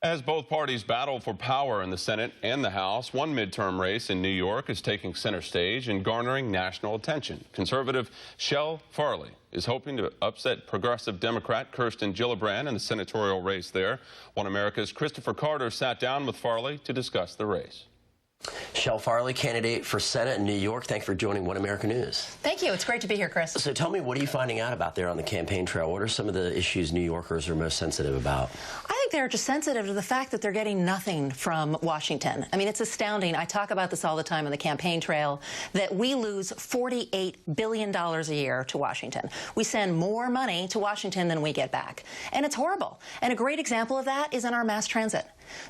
As both parties battle for power in the Senate and the House, one midterm race in New York is taking center stage and garnering national attention. Conservative Chele Farley is hoping to upset progressive Democrat Kirsten Gillibrand in the senatorial race there. One America's Christopher Carter sat down with Farley to discuss the race. Chele Farley, candidate for Senate in New York. Thanks for joining One America News. Thank you. It's great to be here, Chris. So tell me, what are you finding out about there on the campaign trail? What are some of the issues New Yorkers are most sensitive about? I think they're just sensitive to the fact that they're getting nothing from Washington. I mean, it's astounding. I talk about this all the time on the campaign trail, that we lose $48 billion a year to Washington. We send more money to Washington than we get back. And it's horrible. And a great example of that is in our mass transit.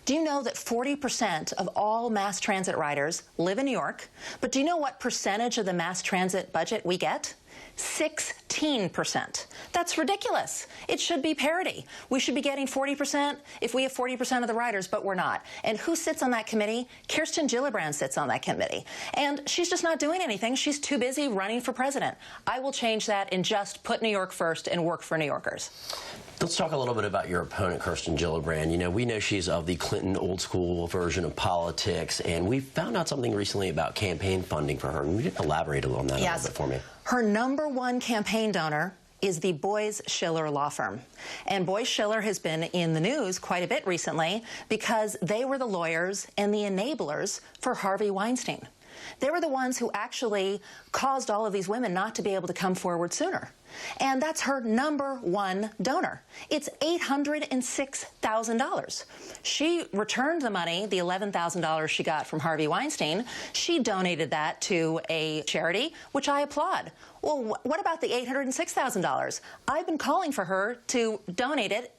Do you know that 40% of all mass transit riders live in New York? But do you know what percentage of the mass transit budget we get? 16%. That's ridiculous. It should be parity. We should be getting 40% if we have 40% of the riders, but we're not. And who sits on that committee? Kirsten Gillibrand sits on that committee. And she's just not doing anything. She's too busy running for president. I will change that and just put New York first and work for New Yorkers. Let's talk a little bit about your opponent, Kirsten Gillibrand. You know, we know she's of the Clinton old-school version of politics, and we found out something recently about campaign funding for her. And we didn't elaborate on that a little bit for me. Her #1 campaign donor is the Boies Schiller law firm. And Boies Schiller has been in the news quite a bit recently because they were the lawyers and the enablers for Harvey Weinstein. They were the ones who actually caused all of these women not to be able to come forward sooner. And that's her #1 donor. It's $806,000. She returned the money, the $11,000 she got from Harvey Weinstein. She donated that to a charity, which I applaud. Well, what about the $806,000? I've been calling for her to donate it,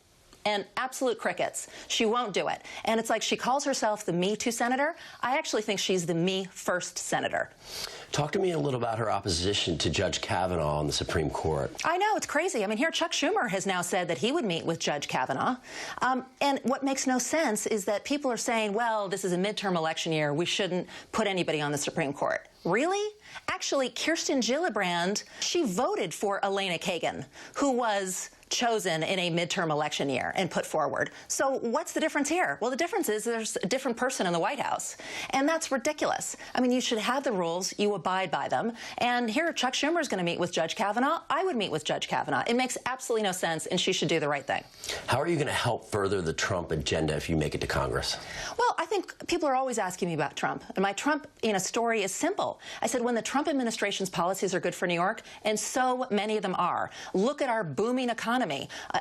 and absolute crickets. She won't do it. And it's like she calls herself the Me Too senator. I actually think she's the Me First senator. Talk to me a little about her opposition to Judge Kavanaugh on the Supreme Court. I know, it's crazy. I mean, here Chuck Schumer has now said that he would meet with Judge Kavanaugh. And what makes no sense is that people are saying, well, this is a midterm election year. We shouldn't put anybody on the Supreme Court. Really? Actually, Kirsten Gillibrand, she voted for Elena Kagan, who was chosen in a midterm election year and put forward. So what's the difference here? Well, the difference is there's a different person in the White House. And that's ridiculous. I mean, you should have the rules. You abide by them. And here, Chuck Schumer is going to meet with Judge Kavanaugh. I would meet with Judge Kavanaugh. It makes absolutely no sense, and she should do the right thing. How are you going to help further the Trump agenda if you make it to Congress? Well, I think people are always asking me about Trump. And my Trump story is simple. I said, when the Trump administration's policies are good for New York, and so many of them are. Look at our booming economy.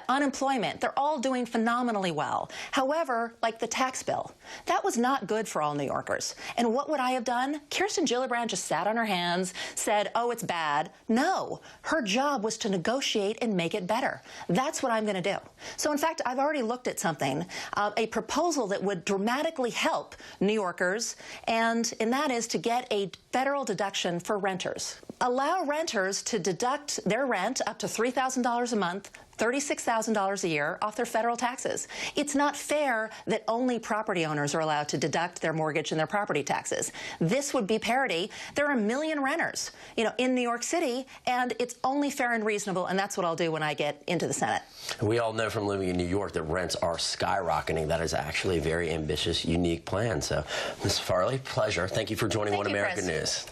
Unemployment, they're all doing phenomenally well. However, like the tax bill, that was not good for all New Yorkers. And what would I have done? Kirsten Gillibrand just sat on her hands, said, oh, it's bad. No, her job was to negotiate and make it better. That's what I'm going to do. So, in fact, I've already looked at something, a proposal that would dramatically help New Yorkers, and that is to get a federal deduction for renters. Allow renters to deduct their rent up to $3,000 a month, $36,000 a year off their federal taxes. It's not fair that only property owners are allowed to deduct their mortgage and their property taxes. This would be parity. There are 1 million renters, in New York City, and it's only fair and reasonable, and that's what I'll do when I get into the Senate. We all know from living in New York that rents are skyrocketing. That is actually a very ambitious, unique plan. So, Ms. Farley, pleasure. Thank you for joining One America News.